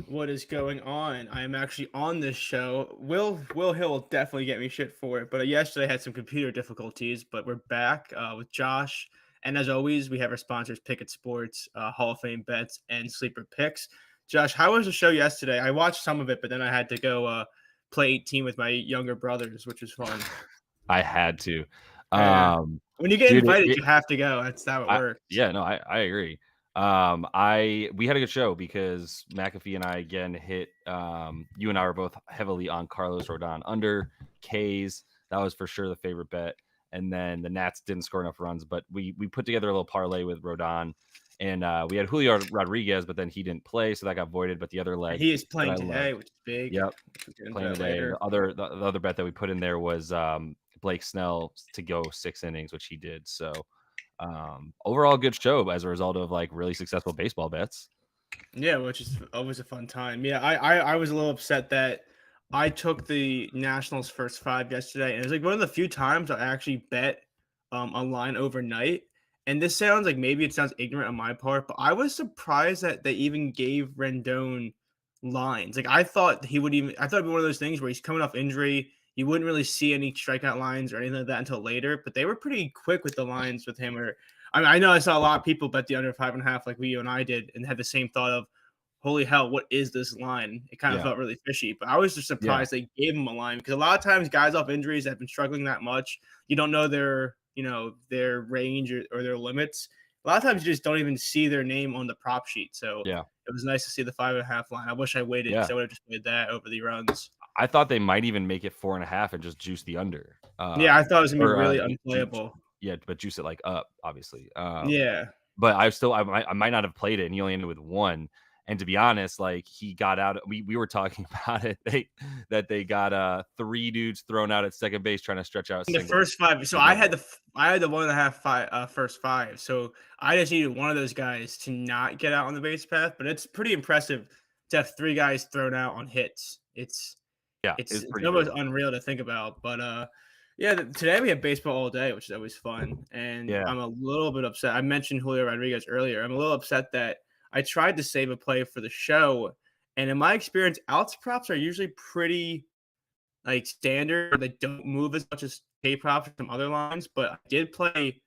What is going on? I am actually on this show. Will Hill will definitely get me shit for it, but yesterday I had some computer difficulties. But we're back with Josh, and as always, we have our sponsors: Pickett Sports, Hall of Fame Bets, and Sleeper Picks. Josh, how was the show yesterday? I watched some of it, but then I had to go play 18 with my younger brothers, which was fun. I had to. Yeah, when you get Dude, invited, you have to go. That's how it works. yeah, no, I agree. We had a good show because McAfee and I again hit. You and I were both heavily on Carlos Rodon under K's. That was for sure the favorite bet. And then the Nats didn't score enough runs, but we put together a little parlay with Rodon, and we had Julio Rodriguez, but then he didn't play, so that got voided. But the other leg He is that playing I loved, today, which is big. yep, We'll get into playing that today. And later. the other bet that we put in there was Blake Snell to go 6 innings, which he did. So overall good show as a result of like really successful baseball bets. Yeah, which is always a fun time. Yeah, I was a little upset that I took the Nationals first five yesterday, and it was like one of the few times I actually bet online overnight. And this sounds like maybe it sounds ignorant on my part, but I was surprised that they even gave Rendon lines. Like I thought it'd be one of those things where he's coming off injury. You wouldn't really see any strikeout lines or anything like that until later, but they were pretty quick with the lines with him. Or I know I saw a lot of people bet the under 5.5, like you and I did, and had the same thought of, "Holy hell, what is this line?" It kind of Yeah. felt really fishy, but I was just Yeah. surprised they gave him a line because a lot of times guys off injuries that have been struggling that much, you don't know their range or their limits. A lot of times you just don't even see their name on the prop sheet. So Yeah. it was nice to see the 5.5 line. I wish I waited because Yeah. I would have just played that over the runs. I thought they might even make it 4.5 and just juice the under. Yeah, I thought it was gonna be Or really ju- unplayable. yeah, but juice it like up, obviously. Yeah. But I might not have played it, and he only ended with one. And to be honest, like he got out. We were talking about it. They got three dudes thrown out at second base trying to stretch out In the singles. first five, so The double. I had the 1.5 first five. So I just needed one of those guys to not get out on the base path. But it's pretty impressive to have three guys thrown out on hits. It's Yeah, it's it's it's pretty almost brutal. unreal to think about. But yeah, today we have baseball all day, which is always fun. And Yeah. I'm a little bit upset. I mentioned Julio Rodriguez earlier. I'm a little upset that I tried to save a play for the show, and in my experience, outs props are usually pretty like standard. They don't move as much as K props from other lines, but I did play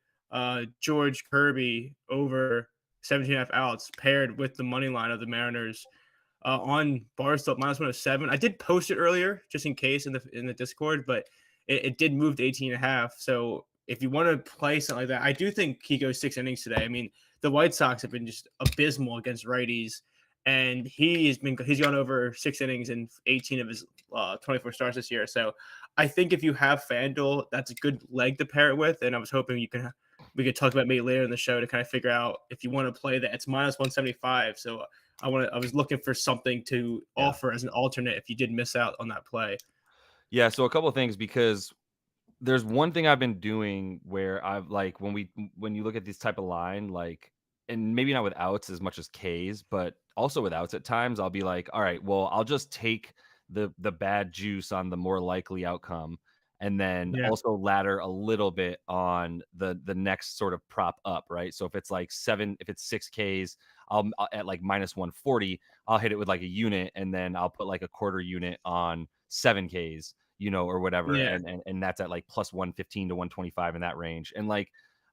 George Kirby over 17.5 outs paired with the money line of the Mariners on Barstool -107. I did post it earlier just in case in the Discord, but it did move to 18.5. So if you want to play something like that, I do think he goes 6 innings today. I mean, the White Sox have been just abysmal against righties, and he's gone over 6 innings in 18 of his 24 starts this year. So I think if you have FanDuel, that's a good leg to pair it with. And I was hoping we could talk about maybe later in the show to kind of figure out if you want to play that. It's -175. So I was looking for something to Yeah. offer as an alternate if you did miss out on that play. Yeah. So a couple of things because there's one thing I've been doing where I've like when you look at this type of line, like, and maybe not with outs as much as K's, but also with outs at times, I'll be like, all right, well, I'll just take the bad juice on the more likely outcome, and then Yeah. also ladder a little bit on the next sort of prop up, right? So if it's 6 K's, I'll at like -140, I'll hit it with like a unit, and then I'll put like a quarter unit on 7 K's, or whatever. Yeah. And that's at like plus 115 to 125 in that range. And like,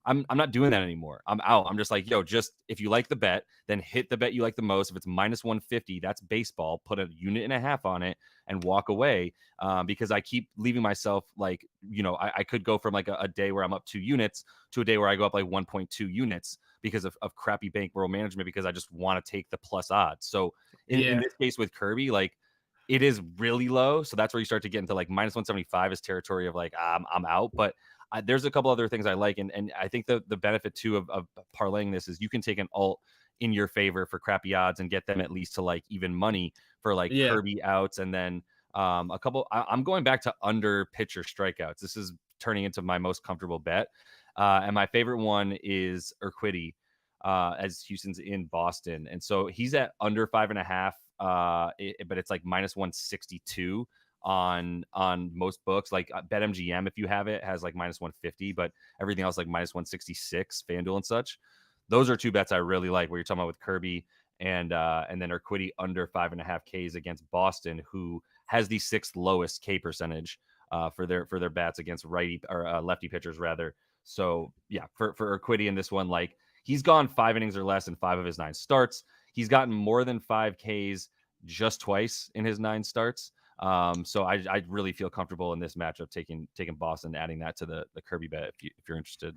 I'm not doing that anymore. I'm out. I'm just like, yo, just if you like the bet, then hit the bet you like the most. If it's -150, that's baseball. Put a unit and a half on it and walk away. Because I keep leaving myself like, I could go from like a day where I'm up 2 units to a day where I go up like 1.2 units because of crappy bankroll management, because I just want to take the plus odds. So in Yeah. this case with Kirby, like, it is really low. So that's where you start to get into like -175 is territory of like, I'm out. But there's a couple other things I like. And I think the benefit too of parlaying this is you can take an alt in your favor for crappy odds and get them at least to like even money for like Yeah. Kirby outs. And then I'm going back to under pitcher strikeouts. This is turning into my most comfortable bet. And my favorite one is Urquidy, as Houston's in Boston. And so he's at under 5.5. But it's like -162 on most books. Like BetMGM, if you have it, has like -150, but everything else like -166, FanDuel and such. Those are two bets I really like, where you're talking about with Kirby and then Urquidy under 5.5 Ks against Boston, who has the sixth lowest K percentage for their bats against righty or lefty pitchers rather. So yeah, for Urquidy in this one, like he's gone 5 innings or less in 5 of his 9 starts. He's gotten more than 5 Ks just twice in his 9 starts. So I really feel comfortable in this matchup taking Boston, adding that to the Kirby bet if you're interested.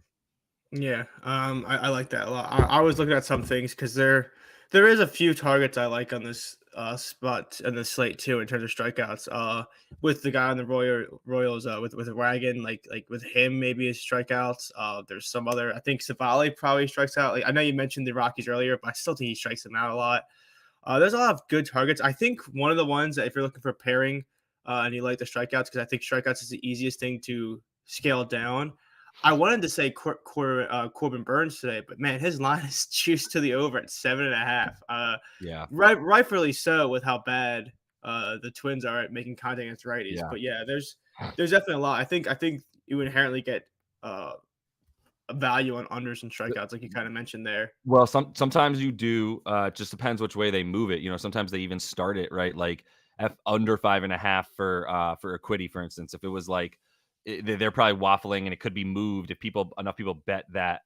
Yeah, I like that a lot. I was looking at some things because there is a few targets I like on this spot and the slate too in terms of strikeouts. With the guy on the Royals, with Wagon, like with him maybe his strikeouts. There's some other. I think Savali probably strikes out. Like I know you mentioned the Rockies earlier, but I still think he strikes them out a lot. There's a lot of good targets. I think one of the ones that if you're looking for pairing and you like the strikeouts, because I think strikeouts is the easiest thing to scale down. I wanted to say Corbin Burns today, but man, his line is juiced to the over at 7.5. Yeah, Rightfully so with how bad the Twins are at making contact against righties. yeah. But yeah, there's definitely a lot. I think you inherently get a value on unders and strikeouts, like you kind of mentioned there. Well, sometimes you do. It just depends which way they move it. Sometimes they even start it right, like F under 5.5 for Equity, for instance. If it was like they're probably waffling and it could be moved if enough people bet that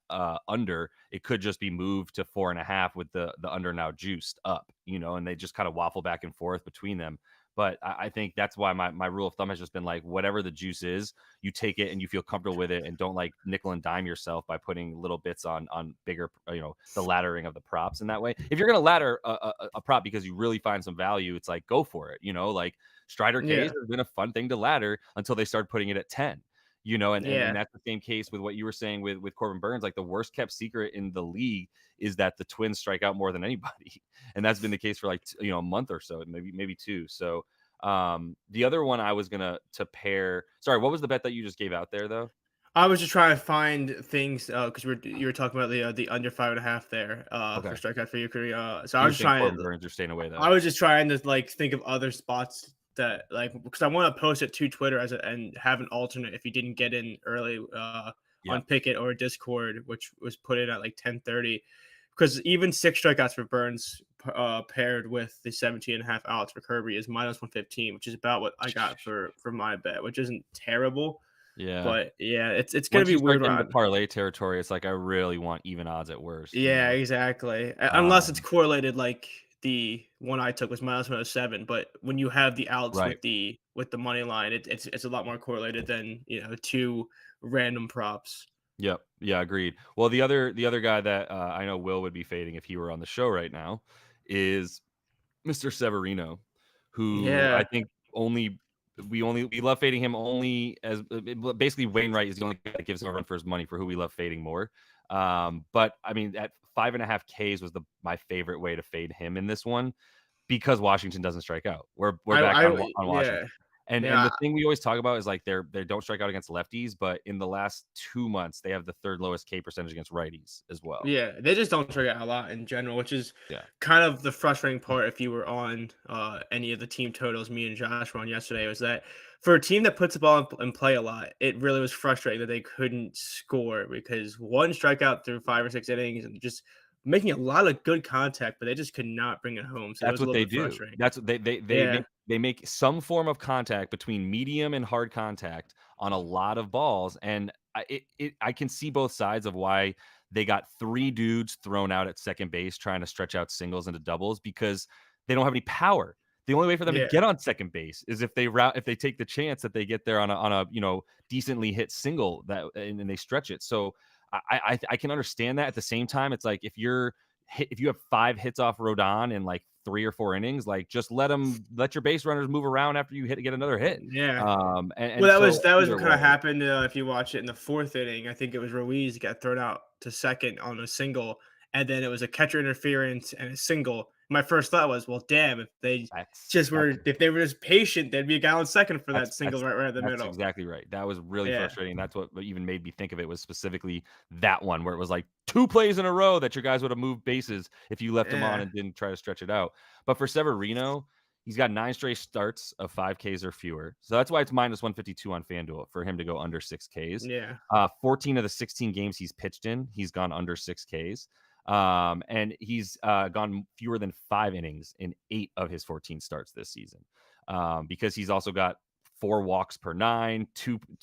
under, it could just be moved to 4.5 with the under now juiced up, and they just kind of waffle back and forth between them. But I think that's why my rule of thumb has just been like whatever the juice is, you take it and you feel comfortable with it, and don't like nickel and dime yourself by putting little bits on bigger, the laddering of the props in that way. If you're gonna ladder a prop because you really find some value, it's like go for it. Like Strider K's Yeah, has been a fun thing to ladder until they start putting it at 10. And yeah, that's the same case with what you were saying with Corbin Burns. Like the worst kept secret in the league is that the Twins strike out more than anybody, and that's been the case for like a month or so, maybe two. So the other one I was gonna to pair. Sorry, what was the bet that you just gave out there though? I was just trying to find things because you were talking about the under 5.5 there for Okay, strikeout for your career. So so I you're was just saying trying. Corbin Burns, you're staying away I though. was just trying to like think of other spots that like because I want to post it to Twitter and have an alternate if you didn't get in early Yeah, on Picket or Discord, which was put in at like 10:30. Because even 6 strikeouts for Burns paired with the 17.5 outs for Kirby is -115, which is about what I got for my bet, which isn't terrible. yeah. But yeah, it's gonna Once be you start weird getting to on. parlay territory, it's like I really want even odds at worst. Yeah, exactly. Unless it's Um, correlated like the one I took was -107, but when you have the outs right. with the money line, it's a lot more correlated than, 2 random props. Yep. Yeah, agreed. Well, the other guy that I know Will would be fading if he were on the show right now is Mr. Severino, who I Yeah. think we love fading him only as basically Wainwright is the only guy that gives him a run for his money for who we love fading more. But I mean, at 5.5 Ks was my favorite way to fade him in this one because Washington doesn't strike out. We're back on Yeah. Washington. And Yeah. the thing we always talk about is like they don't strike out against lefties, but in the last 2 months they have the third lowest K percentage against righties as well. Yeah, they just don't strike out a lot in general, which is Yeah. kind of the frustrating part if you were on any of the team totals me and Josh were on yesterday, was that for a team that puts the ball in play a lot, it really was frustrating that they couldn't score because one strikeout through 5 or 6 innings and just making a lot of good contact, but they just could not bring it home. So it That's was a what little they bit do. frustrating. That's what they Yeah. make some form of contact between medium and hard contact on a lot of balls, and I can see both sides of why they got 3 dudes thrown out at second base trying to stretch out singles into doubles because they don't have any power. The only way for them to Yeah. get on second base is if they take the chance that they get there on a decently hit single and they stretch it. So I can understand that. At the same time, it's like if you have 5 hits off Rodon in like 3 or 4 innings, like just let your base runners move around after you get another hit. Yeah. And Well, that was so that was either what kind of way, happened, if you watch it in the 4th inning. I think it was Ruiz got thrown out to second on a single, and then it was a catcher interference and a single. My first thought was, "Well, damn, that's that's if they were just patient, there'd be a guy on second for That's that single that's right in the that's middle." exactly right. That was really Yeah, frustrating. That's what even made me think of it was specifically that one where it was like 2 plays in a row that your guys would have moved bases if you left them on yeah, and didn't try to stretch it out. But for Severino, he's got 9 straight starts of 5 Ks or fewer. So that's why it's -152 on FanDuel for him to go under 6 Ks. yeah, 14 of the 16 games he's pitched in, he's gone under 6 Ks. And he's gone fewer than 5 innings in 8 of his 14 starts this season, because he's also got 4 walks per nine,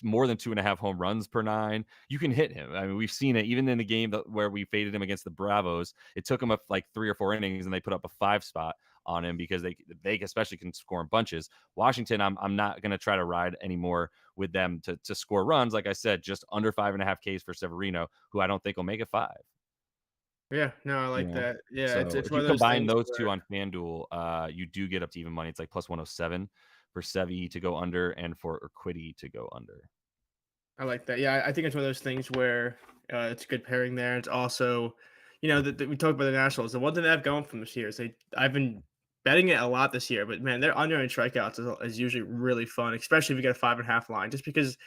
more than 2.5 home runs per nine. You can hit him. I mean, we've seen it even in the game where we faded him against the Bravos. It took him up like 3 or 4 innings, and they put up a 5 spot on him because they especially can score in bunches. Washington, I'm not going to try to ride anymore with them to score runs. Like I said, just under 5.5 Ks for Severino, who I don't think will make it 5. Yeah, no, I You like know, that. Yeah, so it's if one you of those combine things those two where on FanDuel, you do get up to even money. It's like plus 107 for Sevy to go under and for Urquidy to go under. I like that. Yeah, I think it's one of those things where it's a good pairing there. It's also, we talked about the Nationals. The one thing they have going from this year is I've been betting it a lot this year, but man, their under and strikeouts is usually really fun, especially if you get a 5.5 line, just because,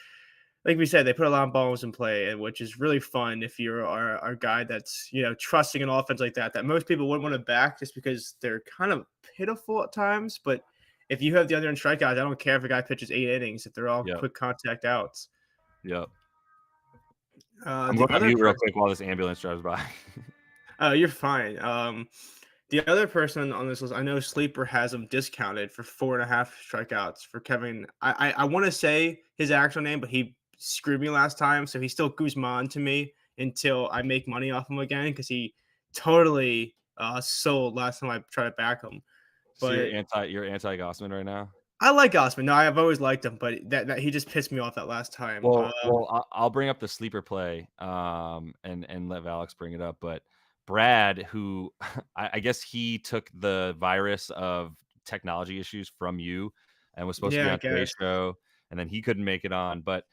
like we said, they put a lot of balls in play, and which is really fun if you're our guy that's trusting an offense like that most people wouldn't want to back just because they're kind of pitiful at times. But if you have the under and strikeouts, I don't care if a guy pitches 8 innings if they're all Yep. quick contact outs. Yep. I'm The going on other mute real person, quick while this ambulance drives by. oh, you're fine. The other person on this list, I know Sleeper has him discounted for 4.5 strikeouts for Kevin. I want to say his actual name, but he screwed me last time, so he's still Guzman to me until I make money off him again because he totally sold last time I tried to back him. So But you're anti Gossman right now? I like Osman. No, I've always liked him, but that he just pissed me off that last time. Well, I'll bring up the sleeper play, and let Alex bring it up. But Brad, who I guess he took the virus of technology issues from you, and was supposed to be Yeah, I on today's guess. show, and then he couldn't make it on. But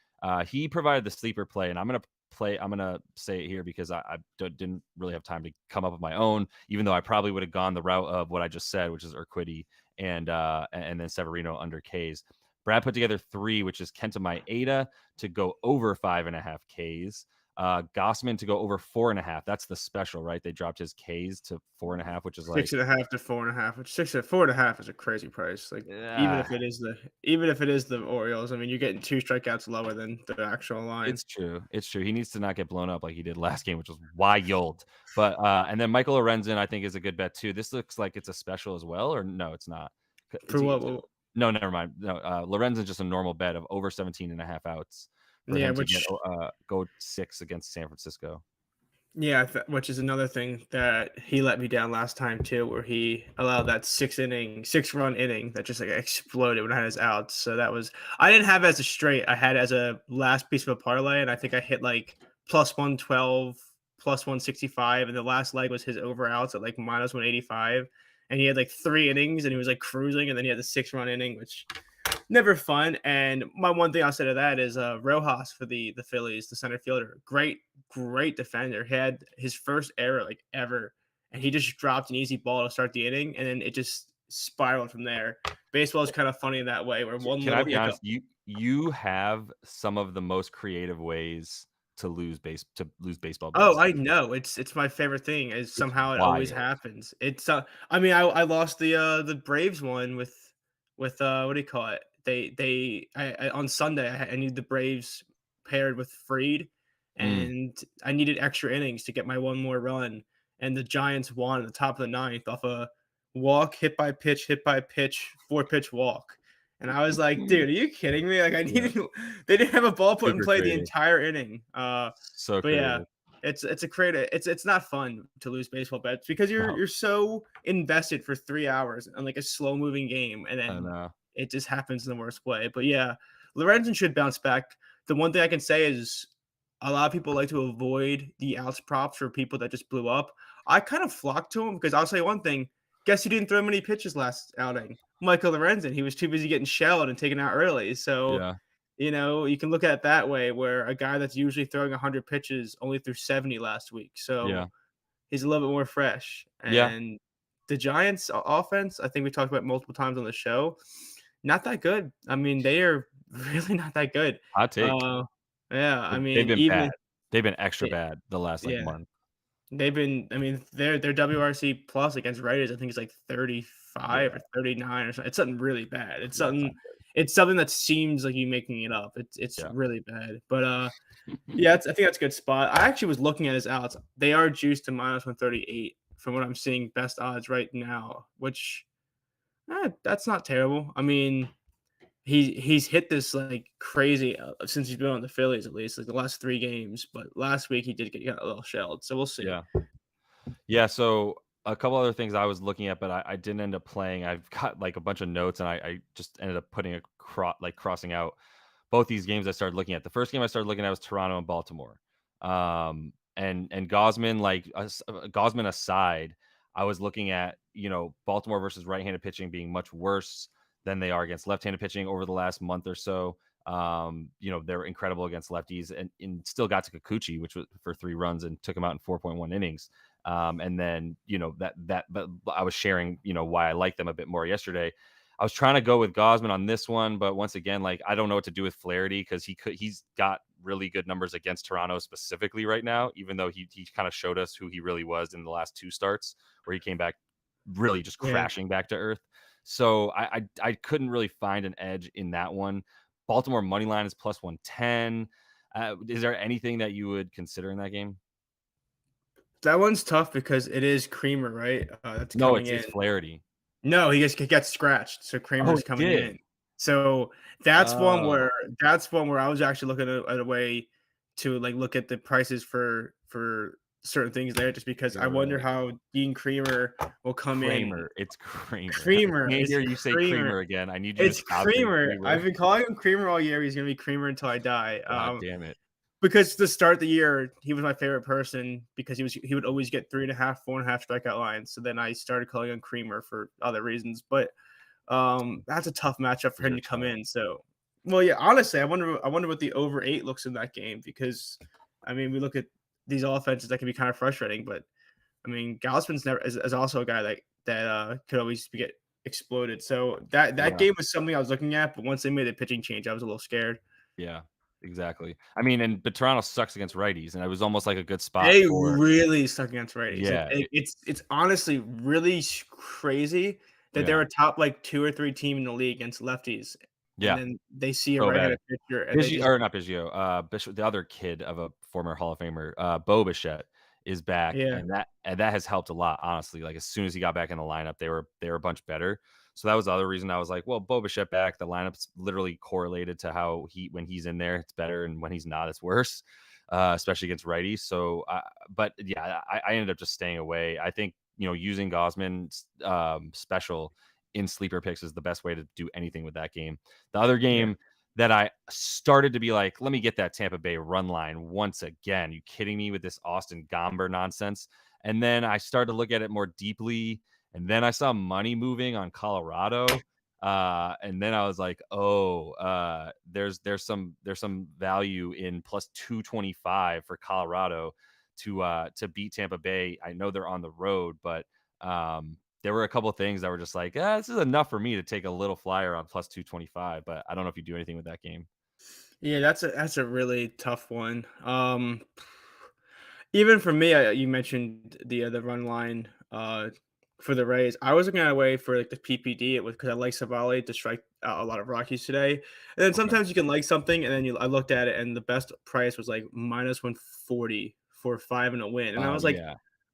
he provided the sleeper play, and I'm gonna say it here because didn't really have time to come up with my own, even though I probably would have gone the route of what I just said, which is Urquidy and then Severino under Ks. Brad put together 3, which is Kenta Maeda to go over 5.5 Ks. Gossman to go over 4.5. That's the special, right? They dropped his Ks to 4.5, which is like 6.5 to 4.5, which 4.5 is a crazy price. Like uh, even if it is the Orioles, I mean, you're getting 2 strikeouts lower than the actual line. it's true. It's true. He needs to not get blown up like he did last game, which was wild. But and then Michael Lorenzen, I think, is a good bet too. This looks like it's a special as well, or no, it's not. Is For he? what? No, never mind. No, Lorenzen's just a normal bet of over 17.5 outs for Yeah, him to get go 6 against San Francisco. yeah, which is another thing that he let me down last time too, where he allowed that 6 run inning that just like exploded when I had his outs. So that was I didn't have it as a straight. I had it as a last piece of a parlay, and I think I hit like plus 112, plus 165, and the last leg was his over outs at like minus 185, and he had like 3 innings, and he was like cruising, and then he had the 6 run inning, which never fun. And my one thing I'll say to that is Rojas for the Phillies, the center fielder. Great defender. He had his first error like ever, and he just dropped an easy ball to start the inning, and then it just spiraled from there. Baseball is kind of funny in that way, where one Can I little be hiccup. honest? You have some of the most creative ways to lose baseball Oh, bets. I know. It's my favorite thing. Is It's somehow it always wild. happens. It's I mean I lost the Braves one with what do you call it? I on Sunday I need the Braves paired with Freed, Mm. and I needed extra innings to get my one more run, and the Giants won at the top of the ninth off a walk, hit by pitch, 4 pitch walk. And I was like, dude, are you kidding me? Like I Yeah, needed they didn't have a ball put in super play the creative. entire inning. So But yeah, creative. it's a creative. It's not fun to lose baseball bets because No, you're so invested for 3 hours on like a slow moving game, and I then know. it just happens in the worst way. But yeah, Lorenzen should bounce back. The one thing I can say is a lot of people like to avoid the outs props for people that just blew up. I kind of flocked to him because I'll say one thing. Guess who didn't throw many pitches last outing? Michael Lorenzen. He was too busy getting shelled and taken out early. So Yeah, you can look at it that way, where a guy that's usually throwing 100 pitches only threw 70 last week. yeah, So he's a little bit more fresh. yeah. And the Giants offense, I think we talked about multiple times on the show, not that good. I mean, they are really not that good. Hot take. Uh, yeah, I They've mean, been bad. even They've been extra yeah, bad the last like yeah, month. they've been. I mean, their WRC plus against Raiders, I think is like Yeah, 35 or 39 or something. It's something really bad. It's yeah, it's something not good. it's something that seems like you making it up. It's Yeah. really bad. But yeah, I think that's a good spot. I actually was looking at his outs. They are juiced to -138 from what I'm seeing best odds right now, which that's not terrible. I mean, he's hit this like crazy since he's been on the Phillies at least like the last 3 games. But last week he did get a little shelled, so we'll see. Yeah. Yeah, so a couple other things I was looking at, but I didn't end up playing. I've got like a bunch of notes, and I just ended up putting crossing out both these games I started looking at. The first game I started looking at was Toronto and Baltimore. And Gosman, Gosman aside, I was looking at, Baltimore versus right-handed pitching being much worse than they are against left-handed pitching over the last month or so. They were incredible against lefties and still got to Kikuchi, which was for 3 runs and took him out in 4.1 innings. And then, but I was sharing, why I like them a bit more yesterday. I was trying to go with Gosman on this one, but once again, like I don't know what to do with Flaherty because he's got really good numbers against Toronto specifically right now, even though he kind of showed us who he really was in the last 2 starts where he came back really just Yeah. crashing back to earth. So I couldn't really find an edge in that one. Baltimore money line is +110. Is there anything that you would consider in that game? That one's tough because it is Creamer, right? That's No, coming it's in. Flaherty. No, he gets scratched, so Oh, Kramer's he coming did. in. So Oh, that's one where I was actually looking at a way to like look at the prices for certain things there, just because I you're wonder right. how Dean Creamer will come in. Kramer. It's Kramer. I Creamer, can't it's hear you say Creamer, Creamer again. I need you to it's stop saying Creamer. I've Creamer. been calling him Creamer all year. He's gonna be Creamer until I die. God damn it. Because to start the year, he was my favorite person because he would always get 3.5, 4.5 strikeout lines. So then I started calling him Creamer for other reasons. But that's a tough matchup for These him are to come tough. in. So, well, yeah, honestly, I wonder what the over 8 looks in that game because, I mean, we look at these offenses that can be kind of frustrating, but I mean, Gausman's never is also a guy that could always get exploded. So that Yeah. game was something I was looking at, but once they made the pitching change, I was a little scared. Yeah. Exactly. I mean, but Toronto sucks against righties, and it was almost like a good spot They for really suck against righties. Like, yeah, it's honestly really crazy that they're yeah. a top like 2 or 3 team in the league against lefties, and Yeah. then they see a So bad. right-handed pitcher and they Biggio just or not Biggio, Bishop, the other kid of a former Hall of Famer, Bo Bichette is back, yeah, and that has helped a lot, honestly. Like, as soon as he got back in the lineup, they were a bunch better. So that was the other reason I was like, well, Bo Bichette back, the lineup's literally correlated to how when he's in there, it's better, and when he's not, it's worse, especially against righties. So, but yeah, I ended up just staying away. I think, using Gosman special in sleeper picks is the best way to do anything with that game. The other yeah. game that I started to be like, let me get that Tampa Bay run line once again. You kidding me with this Austin Gomber nonsense? And then I started to look at it more deeply, and then I saw money moving on Colorado. And then I was like, oh, there's some value in +225 for Colorado to beat Tampa Bay. I know they're on the road, but there were a couple of things that were just like, this is enough for me to take a little flyer on +225, but I don't know if you do anything with that game. Yeah, that's a really tough one. Even for me, you mentioned the run line for the Rays. I was looking at a way for like the PPD it was because I like Savali to strike out a lot of Rockies today. And then Okay. sometimes you can like something, and then I looked at it, and the best price was like -140 for 5 and a win, and Oh, yeah.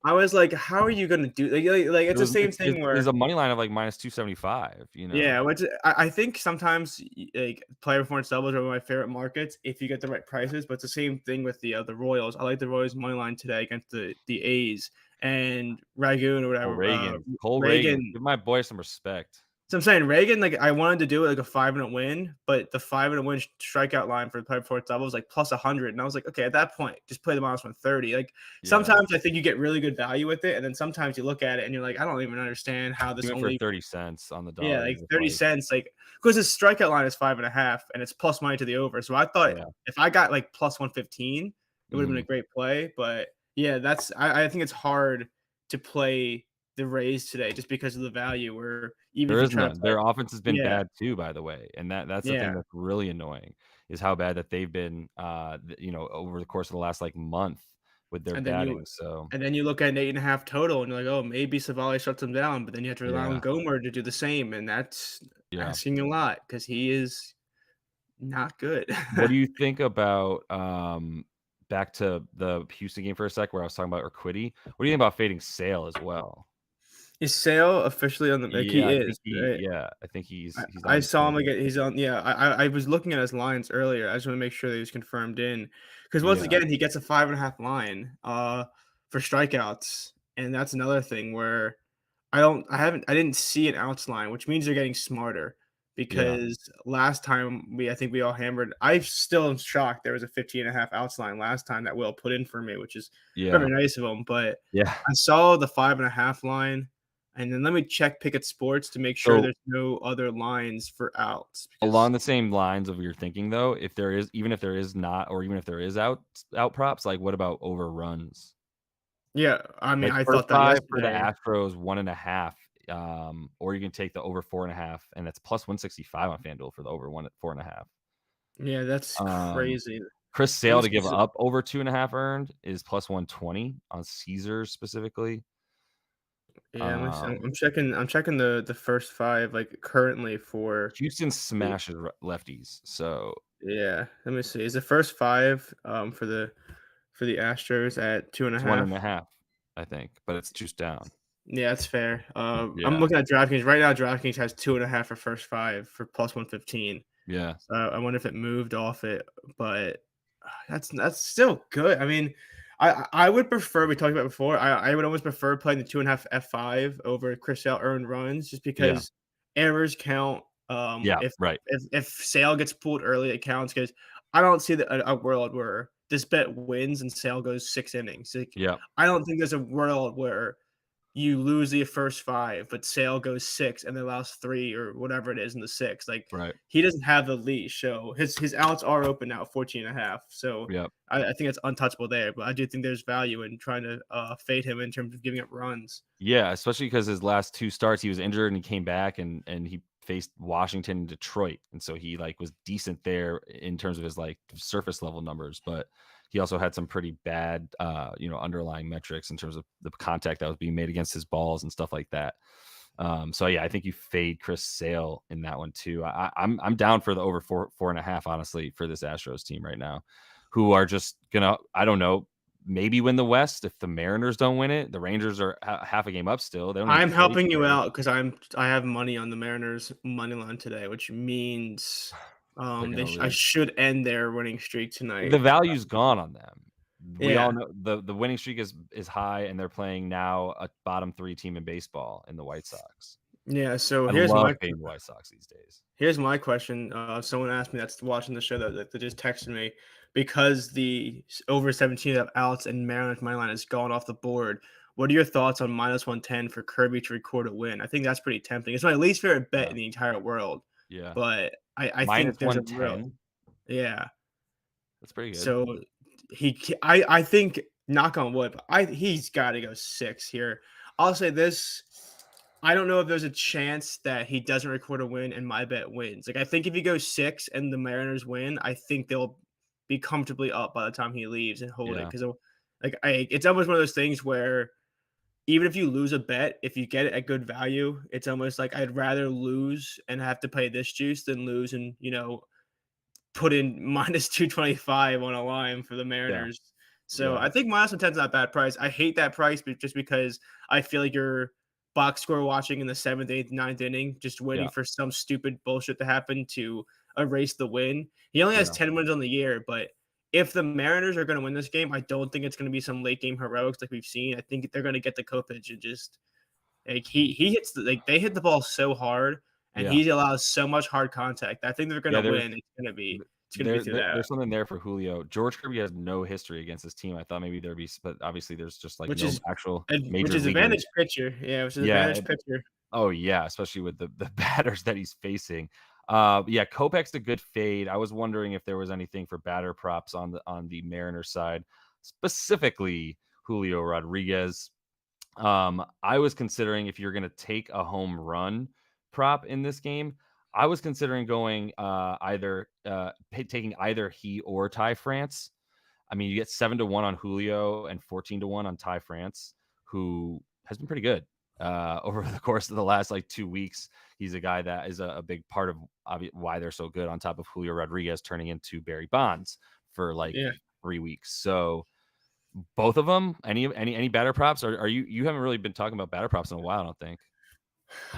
I was like, how are you gonna do like It it's the was same it's thing it's it's where a money line of, like, -275, you know? yeah, which I think sometimes like player performance doubles are one of my favorite markets if you get the right prices. But it's the same thing with the Royals. I like the Royals money line today against the A's and Ragoon or Cole whatever. Reagan. Cole Reagan. Reagan. Give my boy some respect. So I'm saying Reagan, like I wanted to do it like a 5 and a win, but the 5 and a win strikeout line for the player performance double was like +100, and I was like, okay, at that point, just play the -130. Like Yeah. sometimes I think you get really good value with it, and then sometimes you look at it and you're like, I don't even understand how this Even for only 30 cents on the yeah, dollar, like it's 30 like cents, like because his strikeout line is 5.5 and it's plus money to the over. So I thought yeah. if I got like plus 115, it would have been a Mhm. great play. But yeah, I think it's hard to play the Rays today just because of the value where even There if you is try to none. play Their offense has been yeah, bad too, by the way, and that's the yeah, thing that's really annoying, is how bad that they've been, over the course of the last, like, month. with their And then you batting. So and then you look at an 8.5 total, and you're like, "Oh, maybe Savali shuts him down," but then you have to rely on yeah, Gomer to do the same, and that's yeah. asking a lot because he is not good. What do you think about back to the Houston game for a sec where I was talking about Urquidy? What do you think about fading Sale as well? Is Sale officially on the like, Yeah, he I is, think he right? yeah, I think he's I on the saw him table. again. He's on. Yeah, I was looking at his lines earlier. I just want to make sure that he was confirmed in, because once Yeah, again he gets a 5.5 line for strikeouts, and that's another thing where I didn't see an outs line, which means they're getting smarter. yeah, Because last time I think we all hammered. I still am shocked there was a 15.5 outs line last time that Will put in for me, which is yeah, very nice of him. But yeah. I saw the 5.5 line, and then let me check Picket Sports to make sure So there's no other lines for outs because along the same lines of your thinking though, if there is even if there is not or even if there is out props, like what about overruns? yeah, I mean, Like I first thought that 5 for the yesterday. Astros 1.5, or you can take the over 4.5, and that's plus 165 on FanDuel for the over 4.5. Yeah, that's Um, crazy. Chris Let me Sale to give s up over 2.5 earned is plus 120 on Caesars specifically. yeah, Um, I'm checking the first 5, like, currently for Houston the smashes lefties, so yeah, let me see. Is the first 5, for the Astros at it's 2.5? 1.5, I think, but it's juiced down. Yeah, that's fair. I'm Yeah, looking at DraftKings right now. DraftKings has 2.5 for first 5 for plus 115. yeah, So I wonder if it moved off it, but that's still good. I mean, I would prefer we talked about before. I would almost prefer playing the 2.5 F5 over Chris Sale earned runs just yeah, because errors count. yeah, right, If Sale gets pulled early, it counts because I don't see a world where this bet wins and Sale goes 6 innings. Like, yeah, I don't think there's a world where you lose the first 5, but Sale goes 6 and they lost 3 or whatever it is in the 6. Like, right, he doesn't have the leash, so his outs are open now, 14.5. So yeah. I think it's untouchable there, but I do think there's value in trying to fade him in terms of giving up runs. Yeah, especially because his last 2 starts, he was injured and he came back and he faced Washington and Detroit, and so he, like, was decent there in terms of his, like, surface level numbers, but he also had some pretty bad, underlying metrics in terms of the contact that was being made against his balls and stuff like that. So yeah, I think you fade Chris Sale in that one too. I'm down for the over 4.5, honestly, for this Astros team right now, who are just gonna, I don't know, maybe win the West if the Mariners don't win it. The Rangers are half a game up still. They don't even I'm play helping you today. out because I have money on the Mariners money line today, which means They're gonna I lose. should end their winning streak The tonight. value's gone on them. We all Yeah. know the winning streak is high, and they're playing now a bottom 3 team in baseball in the White Sox. Yeah, so I love fading the White Sox these days. here's my question. Someone asked me that's watching the show that just texted me because the over 17 of Alex and Mariners money line has gone off the board. What are your thoughts on minus 110 for Kirby to record a win? I think that's pretty tempting. It's my least favorite bet Yeah, in the entire world, yeah. but I Minus think there's a real 110. yeah. That's pretty good. So I think knock on wood, but he's got to go 6 here. I'll say this. I don't know if there's a chance that he doesn't record a win and my bet wins. Like, I think if he goes 6 and the Mariners win, I think they'll be comfortably up by the time he leaves and hold it Yeah, because it's almost one of those things where even if you lose a bet, if you get it at good value, it's almost like I'd rather lose and have to pay this juice than lose and put in minus 225 on a line for the yeah, Mariners. So yeah, I think minus 110 is not a bad price. I hate that price, but just because I feel like you're box score watching in the 7th, 8th, 9th inning, just waiting yeah, for some stupid bullshit to happen to erase the win. He only has yeah. 10 wins on the year, but if the Mariners are going to win this game, I don't think it's going to be some late game heroics like we've seen. I think they're going to get the Kopech and just like he hits they hit the ball so hard and Yeah. he allows so much hard contact. I think they're going Yeah, to there's win. th It's going to be there through there that. there's something there for Julio. George Kirby has no history against this team. I thought maybe there'd be but obviously there's just, like, Which no is actual which major is leaguers. advantage pitcher. Yeah, which is Yeah, advantage pitcher. oh, yeah, especially with the batters that he's facing. Yeah, Kopech's a good fade. I was wondering if there was anything for batter props on the Mariners side, specifically Julio Rodriguez. I was considering if you're gonna take a home run prop in this game, I was considering going, either, taking either he or Ty France. I mean, you get 7-1 on Julio and 14-1 on Ty France, who has been pretty good over the course of the last like 2 weeks. He's a guy that is a big part of why they're so good, on top of Julio Rodriguez turning into Barry Bonds for like Yeah. 3 weeks. So both of them, any batter props? Are you haven't really been talking about batter props in a while, I don't think.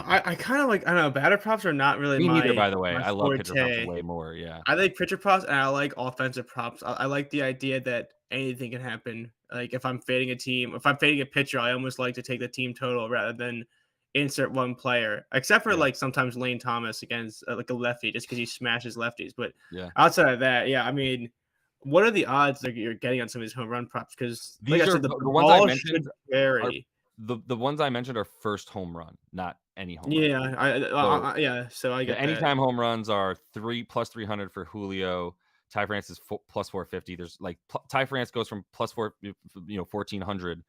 I kind of like, I don't know, batter props are not really Me neither, my by the way. my I love pitcher props forte. way more. Yeah. I like pitcher props and I like offensive props. I like the idea that anything can happen. Like if I'm fading a team, if I'm fading a pitcher, I almost like to take the team total rather than insert one player. Except for Yeah. like sometimes Lane Thomas against like a lefty, just because he smashes lefties. But Yeah. outside of that, yeah, I mean, what are the odds that you're getting on some of these home run props? Because like I These are said, the the ones I ball should mentioned are vary. the ones I mentioned are first home run, not any home run. Yeah, So yeah. So I the get that. anytime home runs are 3+300 for Julio. Ty France is +450. There's like Ty France goes from +4, 1400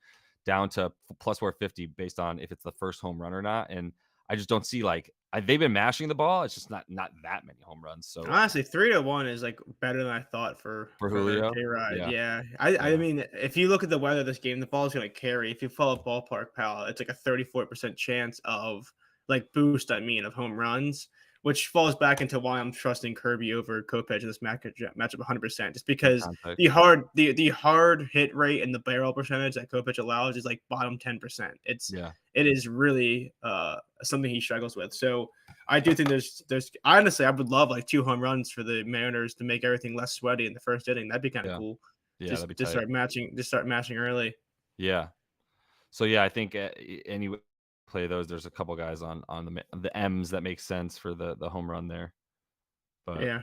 down to +450 based on if it's the first home run or not. And I just don't see like they've been mashing the ball. It's just not that many home runs. So Honestly, 3-1 is like better than I thought for for Julio, K-Rod. yeah, Yeah. I yeah, mean, if you look at the weather of this game, the ball's gonna carry. If you follow ballpark pal, it's like a 34% chance of like boost, I mean, of home runs, which falls back into why I'm trusting Kirby over Kopech in this matchup 100%. Just good because context. the hard hit rate and the barrel percentage that Kopech allows is like bottom 10%. Yeah, It is really something he struggles with. So I do think there's honestly, I would love like 2 home runs for the Mariners to make everything less sweaty in the first inning. That'd be kind of yeah, cool. yeah. Just That'd be just tight. start matching early. Yeah. So yeah, I think any play those. There's a couple guys on the M's that make sense for the home run there. But Yeah,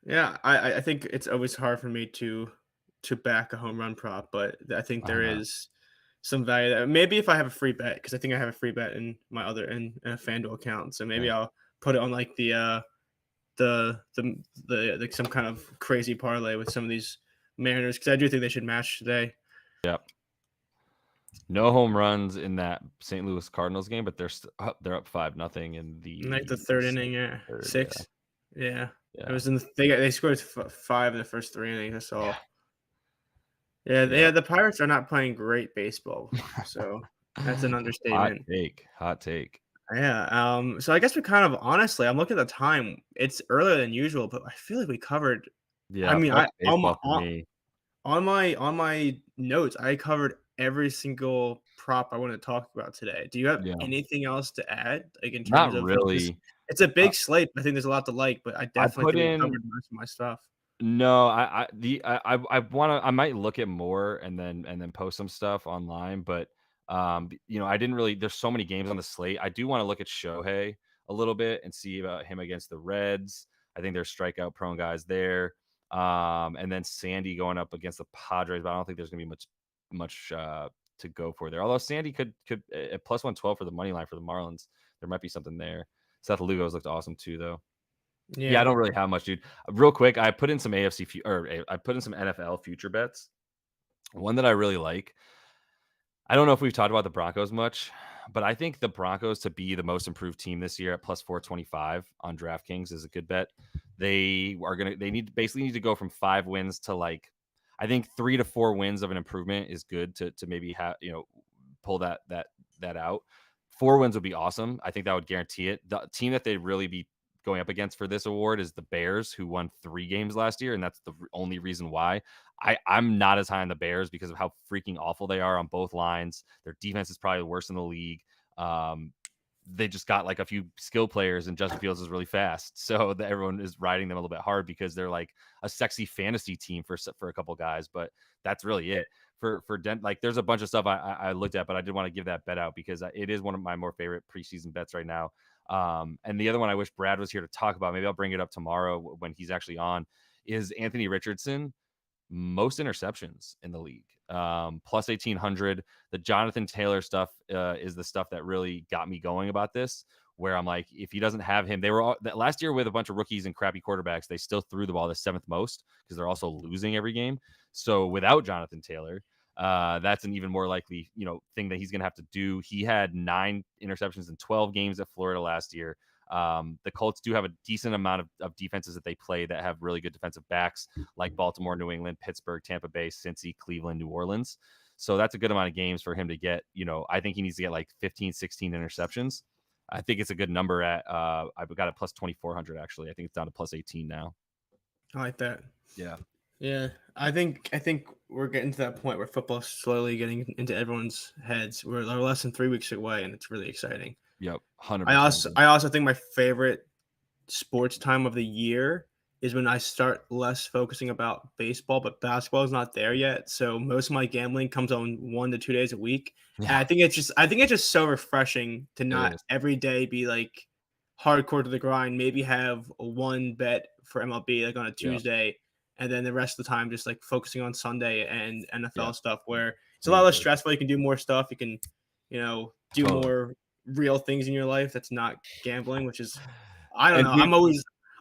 yeah. I think it's always hard for me to back a home run prop, but I think I there know. is some value there. Maybe if I have a free bet, because I think I have a free bet in my other in a FanDuel account, so maybe Yeah. I'll put it on like the like some kind of crazy parlay with some of these Mariners because I do think they should match today. Yep. No home runs in that St. Louis Cardinals game, but they're up 5-0 in Like the the third second, inning, yeah, third. Yeah. 6, yeah. It Yeah. was in the they scored 5 in the first 3 innings, I Yeah. saw. Yeah, Yeah. the Pirates are not playing great baseball, so that's an Hot understatement. take. Hot take. Yeah, so I guess we kind of honestly, I'm looking at the time, it's earlier than usual, but I feel like we covered I Yeah. mean, Fuck I baseball for me. on my notes, I covered every single prop I wanted to talk about today. Do you have Yeah. anything else to add, like, in terms Not of like this really. it's a Uh, big slate, I think there's a lot to like, but I I definitely put think we in covered most of my stuff. No, I wanna I might look at more and then post some stuff online, but I didn't really there's so many games on the slate. I do want to look at Shohei a little bit and see about him against the Reds. I think there's strikeout prone guys there. And then Sandy going up against the Padres, but I don't think there's gonna be much to go for there. Although Sandy could at +112 for the money line for the Marlins, there might be something there. Seth Lugo's looked awesome too, though. Yeah, I Yeah. don't really have much, dude. Real quick, I put in some I put in some NFL future bets. One that I really like. I don't know if we've talked about the Broncos much, but I think the Broncos to be the most improved team this year at +425 on DraftKings is a good bet. They basically need to go from 5 wins to like I think 3 to 4 wins of an improvement is good to maybe have pull that out. 4 wins would be awesome. I think that would guarantee it. The team that they'd really be going up against for this award is the Bears, who won 3 games last year, and that's the only reason why. I'm not as high on the Bears because of how freaking awful they are on both lines. Their defense is probably the worst in the league. They just got like a few skill players, and Justin Fields is really fast, so everyone is riding them a little bit hard because they're like a sexy fantasy team for a couple guys. But that's really it for Dent. Like there's a bunch of stuff I looked at, but I did want to give that bet out because it is one of my more favorite preseason bets right now. And the other one I wish Brad was here to talk about, maybe I'll bring it up tomorrow when he's actually on, is Anthony Richardson. Most interceptions in the league, plus 1800. The Jonathan Taylor stuff is the stuff that really got me going about this, where I'm like, if he doesn't have him, they were all last year with a bunch of rookies and crappy quarterbacks, they still threw the ball the 7th most because they're also losing every game. So without Jonathan Taylor, that's an even more likely thing that he's going to have to do. He had 9 interceptions in 12 games at Florida last year. The Colts do have a decent amount of defenses that they play that have really good defensive backs, like Baltimore, New England, Pittsburgh, Tampa Bay, Cincy, Cleveland, New Orleans. So that's a good amount of games for him to get. I think he needs to get like 15, 16 interceptions. I think it's a good number at I've got it plus 2,400 actually. I think it's down to plus 18 now. I like that. Yeah. Yeah, I think we're getting to that point where football's slowly getting into everyone's heads. We're less than 3 weeks away, and it's really exciting. Yep. 100%. I also think my favorite sports time of the year is when I start less focusing about baseball, but basketball is not there yet. So most of my gambling comes on 1 to 2 days a week. And Yeah. I think it's just so refreshing to not is. every day be like hardcore to the grind, maybe have one bet for MLB like on a Tuesday, and then the rest of the time just like focusing on Sunday and NFL stuff where it's a lot less stressful. You can do more stuff. You can, do more real things in your life that's not gambling, which is I don't know.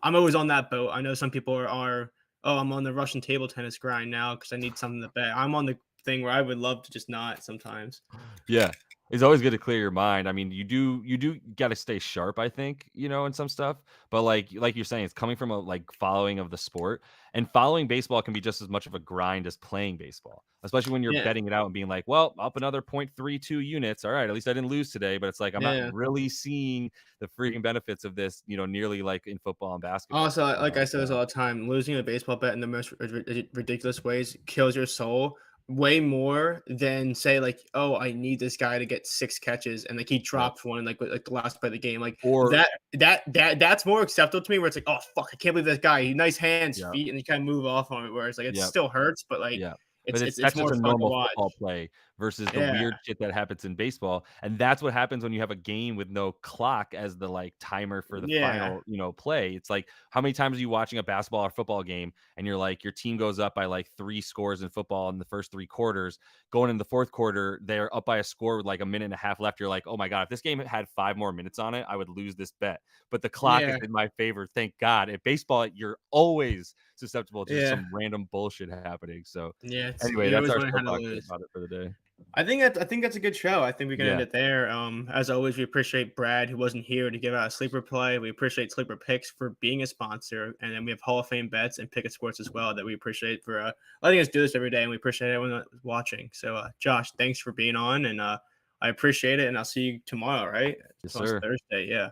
I'm always on that boat. I know some people are oh, I'm on the Russian table tennis grind now because I need something to bet. I'm on the thing where I would love to just not sometimes. Yeah. It's always good to clear your mind. I mean, you do got to stay sharp, I think, in some stuff. But like you're saying, it's coming from a like following of the sport, and following baseball can be just as much of a grind as playing baseball, especially when you're Yeah. betting it out and being like, well, up another 0.32 units. All right, at least I didn't lose today. But it's like I'm Yeah. not really seeing the freaking benefits of this, nearly like in football and basketball. Also, like I say this all the time, losing a baseball bet in the most ridiculous ways kills your soul way more than say like, oh, I need this guy to get 6 catches and like he dropped one like the last play of the game. Like Or that's more acceptable to me. Where it's like, oh fuck, I can't believe this guy. He nice hands, yeah, feet, and you kind of move off on it. Whereas like it yeah. still hurts, but like Yeah. But it's that's more just a fun to normal watch. football play versus the Yeah, weird shit that happens in baseball. And that's what happens when you have a game with no clock as the like timer for the yeah, final, play. It's like how many times are you watching a basketball or football game and you're like your team goes up by like 3 scores in football in the first 3 quarters. Going in the fourth quarter, they're up by a score with like a minute and a half left. You're like, oh my God, if this game had 5 more minutes on it, I would lose this bet. But the clock is yeah, in my favor. Thank God. At baseball, you're always susceptible to just yeah, some random bullshit happening. So yeah. It's anyway, you that's always our learn how to soapbox lose. about it for the day. I think that's a good show. I think we can end Yeah, it there. As always, we appreciate Brad who wasn't here to give out a sleeper play. We appreciate Sleeper Picks for being a sponsor, and then we have Hall of Fame bets and Pickett Sports as well that we appreciate for letting us do this every day, and we appreciate everyone watching. So, Josh, thanks for being on, and I appreciate it. And I'll see you tomorrow. Right? yes, Tomorrow's sir. Thursday. Yeah.